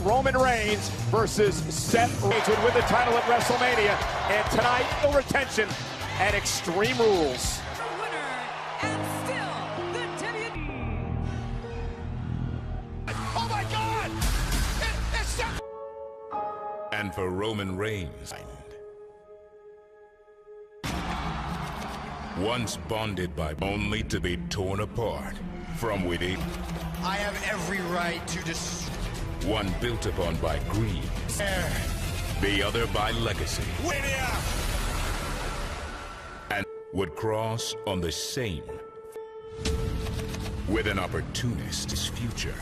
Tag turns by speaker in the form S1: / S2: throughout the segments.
S1: Roman Reigns versus Seth Rollins would win the title at WrestleMania. And tonight, no retention and Extreme Rules.
S2: The winner and still the WWE.
S1: Oh my God! It's Seth!
S3: And for Roman Reigns, once bonded by only to be torn apart from within.
S4: I have every right to destroy.
S3: One built upon by greed, the other by legacy, and would cross on the same with an opportunist's future.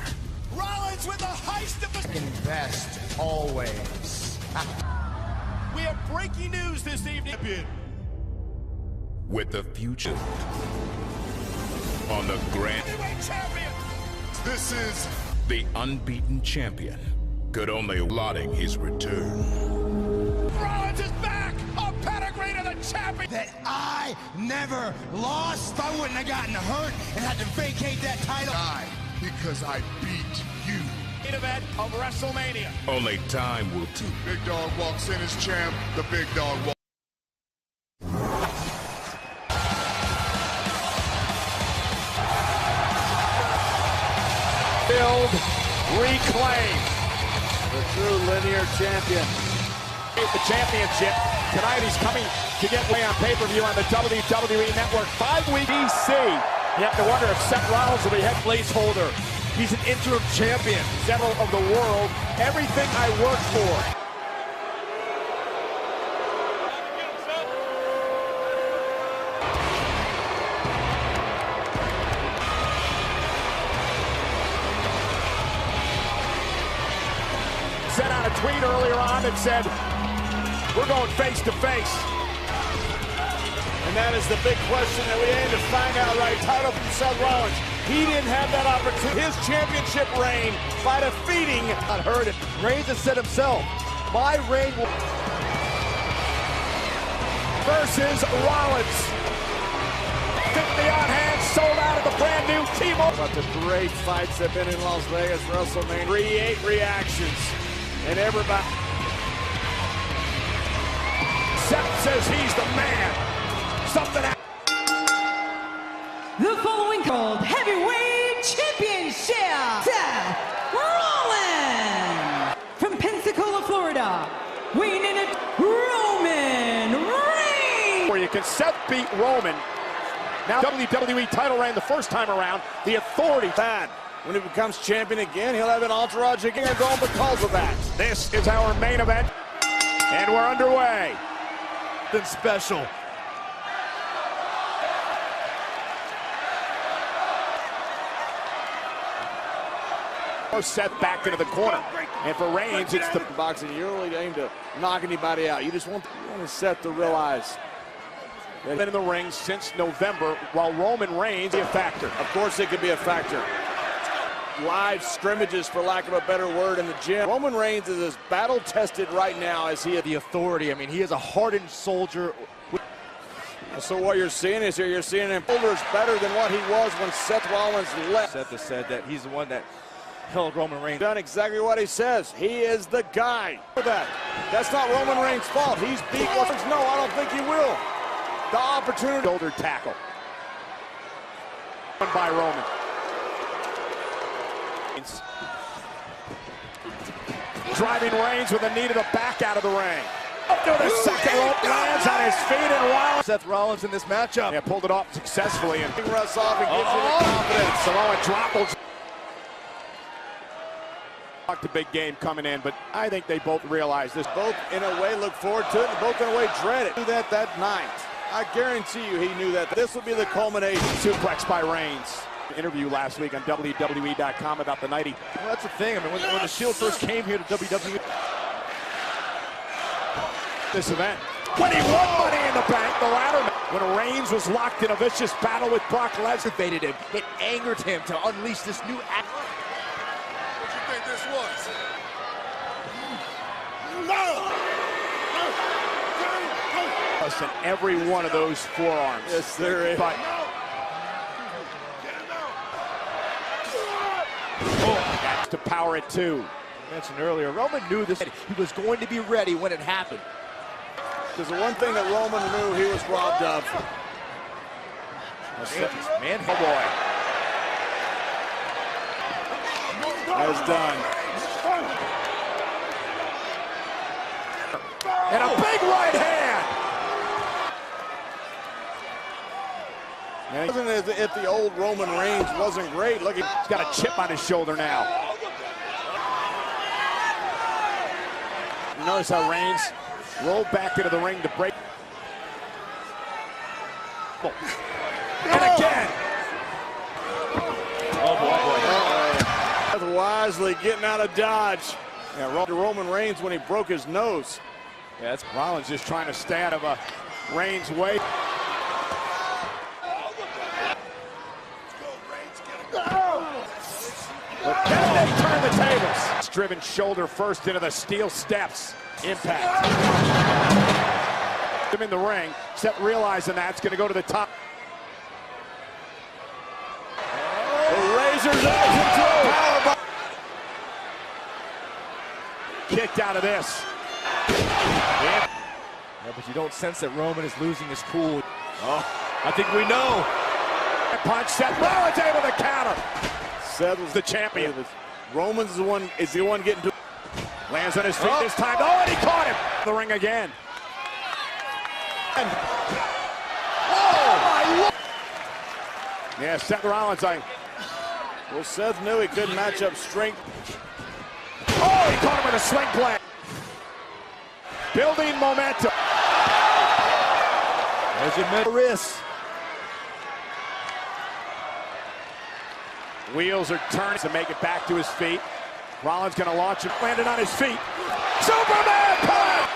S1: Rollins with the heist of the...
S4: Invest always.
S1: We have breaking news this evening.
S3: With the future on the grand
S1: Heavyweight champion.
S4: This is
S3: the unbeaten champion could only lauding his return.
S1: Rollins is back! A pedigree to the champion!
S4: that I never lost. I wouldn't have gotten hurt and had to vacate that title.
S5: Because I beat you.
S1: Main event of WrestleMania.
S3: Only time will tell.
S5: Big dog walks in as champ, the big dog walks.
S1: Build, reclaim. The true linear champion. The championship. Tonight he's coming to get way on pay-per-view on the WWE Network. 5-week DC. You have to wonder if Seth Rollins will be head placeholder. He's an interim champion. Several of the world. Everything I work for. Sent out a tweet earlier on that said, we're going face to face. And that is the big question that we aim to find out, right? Title from Seth Rollins. He didn't have that opportunity. His championship reign by defeating. I heard it. Reigns has said himself, my reign versus Rollins. 50 on hand, sold out of the brand new T-Mobile. But the great fights have been in Las Vegas, WrestleMania. 38 reactions. And everybody. Seth says he's the man. Something.
S2: The following called Heavyweight Championship, Seth Rollins. From Pensacola, Florida, weighing in at Roman Reigns.
S1: Where you can Seth beat Roman. Now WWE title reign the first time around. The Authority. Bad. When he becomes champion again, he'll have an entourage again going because of that. This is our main event, and we're underway. Been special. Seth back into the corner, and for Reigns, it's the boxing. You don't really aim to knock anybody out. You just want Seth to realize they've been in the ring since November, while Roman Reigns is a factor. Of course, it could be a factor. Live scrimmages, for lack of a better word, in the gym. Roman Reigns is as battle-tested right now as he is the Authority. I mean, he is a hardened soldier. So what you're seeing is you're seeing him is better than what he was when Seth Rollins left.
S6: Seth has said that he's the one that held Roman Reigns.
S1: Done exactly what he says. He is the guy for that. That's not Roman Reigns' fault. He's beat Rollins. No, I don't think he will. The opportunity. Shoulder tackle. By Roman. Driving Reigns with a knee to the back out of the ring. Up to the second rope, lands on his feet, and Rollins.
S6: Seth Rollins in this matchup.
S1: Yeah, pulled it off successfully and runs off and gives you the confidence. Samoa dropped. The big game coming in, but I think they both realize this. Both in a way look forward to it, and both in a way dread it. Knew that night. I guarantee you he knew that. This would be the culmination. Suplex by Reigns. Interview last week on WWE.com about the night he...
S6: Well, that's the thing. I mean, when the Shield first came here to WWE...
S1: This event. When he won Money in the Bank, the ladder... When Reigns was locked in a vicious battle with Brock Lesnar,
S6: Motivated him. It angered him to unleash this new act.
S5: What you think this was?
S1: in every one of those forearms.
S6: Yes, there is.
S1: But that's to power it too.
S6: Mentioned earlier, Roman knew this. He was going to be ready when it happened.
S1: There's the one thing that Roman knew he was robbed of.
S6: Man, oh boy.
S1: That is done.
S6: And a big right hand.
S1: And it wasn't as if the old Roman Reigns wasn't great. Look, he's got a chip on his shoulder now. You notice how Reigns rolled back into the ring to break. And again. Oh boy. Wisely getting out of dodge. Yeah, Roman Reigns when he broke his nose. Yeah, that's Rollins just trying to stay out of Reigns' way. But can they turn the tables? Driven shoulder first into the steel steps. Impact. Him in the ring. Seth realizing that's going to go to the top. The Razor's edge into a powerbomb. Kicked out of this.
S6: Yeah, but you don't sense that Roman is losing his cool. Oh, I think we know.
S1: Punch. Seth Rollins able to counter. Seth was the champion. Roman's is the one getting to. Lands on his feet this time. Oh, and he caught him. The ring again. Oh! Yeah, Seth Rollins. Well, Seth knew he couldn't match up strength. Oh, he caught him with a sling play. Building momentum.
S6: There's your middle wrist.
S1: Wheels are turning to make it back to his feet. Rollins going to launch him, landed on his feet. Superman punch!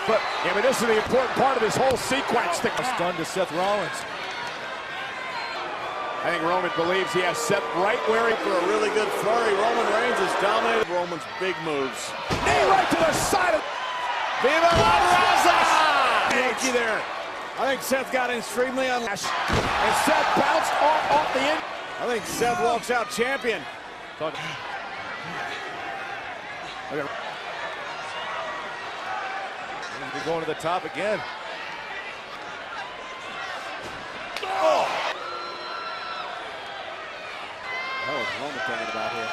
S1: But this is the important part of this whole sequence.
S6: It's done to Seth Rollins.
S1: I think Roman believes he has Seth right where he for a really good flurry. Roman Reigns has dominated Roman's big moves. Knee right to the side of Viva la Raza! Yankee there. I think Seth got extremely unlashed. And Seth bounced off the end. I think Seth walks out champion.
S6: Okay. He's going to the top again.
S1: Oh! What was Roman thinking about here?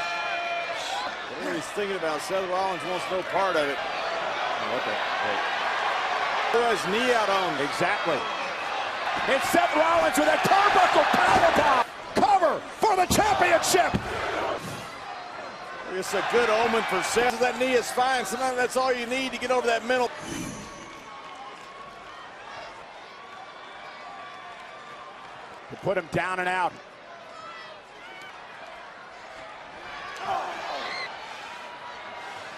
S1: Whatever he's thinking about, Seth Rollins wants no part of it.
S6: Oh, okay. Wait.
S1: His knee out on. Exactly. And Seth Rollins with a turnbuckle powerbomb. Cover for the championship. It's a good omen for Seth. That knee is fine. Sometimes that's all you need to get over that mental. To put him down and out.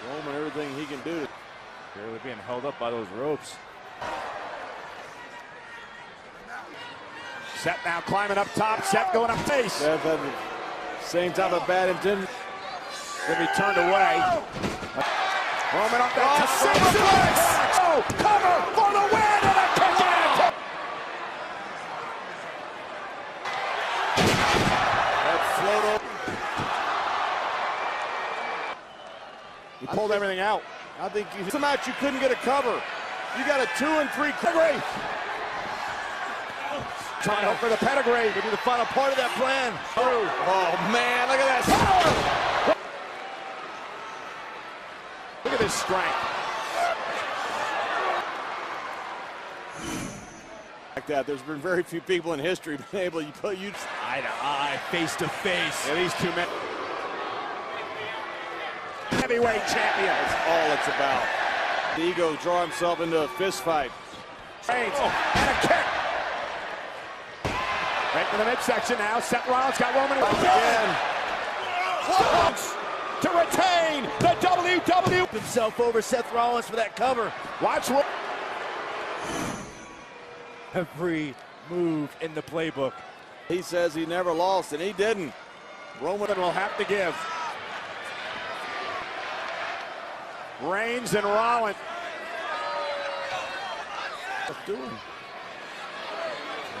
S1: Roman, everything he can do.
S6: Barely being held up by those ropes.
S1: Seth now climbing up top. Seth going up face. Seth had the same type of bad intent. Then he turned away. Roman up that top. Oh, cover for the win and a kick out. That float over. He pulled everything out. I think it's a match you couldn't get a cover. You got a 2 and 3 pedigree. Trying to hope for the pedigree.
S6: Maybe the final part of that plan.
S1: Oh man, look at that power! Look at this strength. Like that, there's been very few people in history been able to put you
S6: eye to eye, face to face.
S1: Yeah, these two men. Heavyweight champion. That's all it's about. The ego draw himself into a fist fight. Reigns, and a kick. Right to the midsection now. Seth Rollins got Roman again. To retain the WWE.
S6: Himself over Seth Rollins for that cover.
S1: Watch
S6: every move in the playbook.
S1: He says he never lost, and he didn't. Roman will have to give. Reigns and Rollins. What's doing?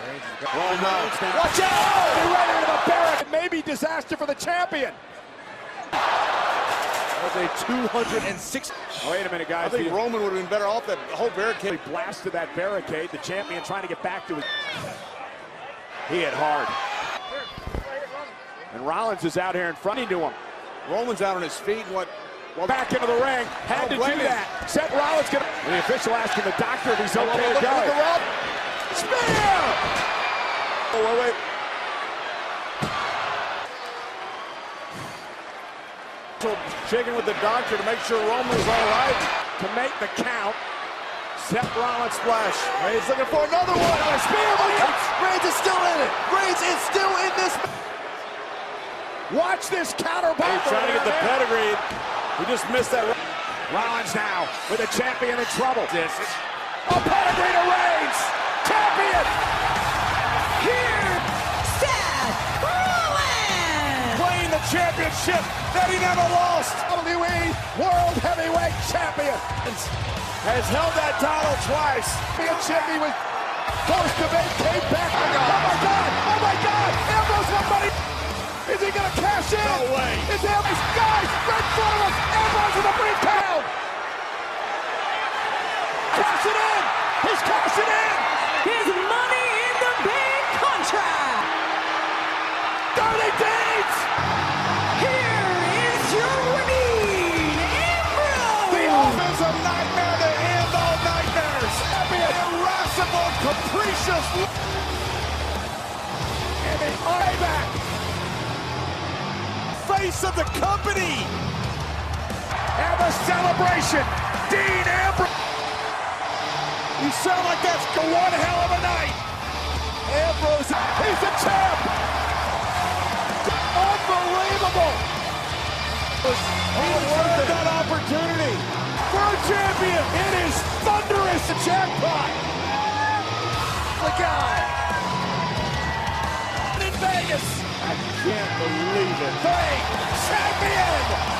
S1: Watch out! He ran into the barricade. Maybe disaster for the champion.
S6: That was a 206.
S1: Oh, wait a minute, guys.
S5: I think Roman would have been better off that whole barricade.
S1: He blasted that barricade. The champion trying to get back to it. He hit hard. And Rollins is out here in front of him.
S5: Roman's out on his feet.
S1: Back into the ring. Had to do that. Seth Rollins gonna. The official asking the doctor if he's okay to go. Spear!
S5: Oh, wait. Shaking with the doctor to make sure Roman is all right.
S1: To make the count. Seth Rollins splash.
S6: Reigns looking for another one. A spear, but Reigns is still in it. Reigns is still in this.
S1: Watch this counter bomb.
S5: He's trying to get the pedigree. He just missed that.
S1: Rollins now with the champion in trouble.
S6: This.
S1: A pedigree to Reigns. Champion.
S2: Here, Seth Rollins.
S1: Playing the championship that he never lost. WWE World Heavyweight Champion. Has held that title twice. Championship he was forced to vacate back. Oh my God! Oh my God! Ambrose somebody. Is he gonna cash in?
S5: No way.
S1: It's Ambrose. Guys, right in front of us. Ambrose with a brief count. Cash it in. He's cashing in.
S2: His Money in the Bank contract.
S1: Dirty Deeds.
S2: Here is your winning Ambrose.
S1: The offensive nightmare to end all nightmares. Irascible, capricious. And the back. Face of the company. And the celebration. Dean Ambrose. You sound like that's one hell of a night. Ambrose, he's the champ. Unbelievable. He deserved that opportunity. For a champion, it is thunderous. The jackpot. The guy. In Vegas. I can't believe it. Champion.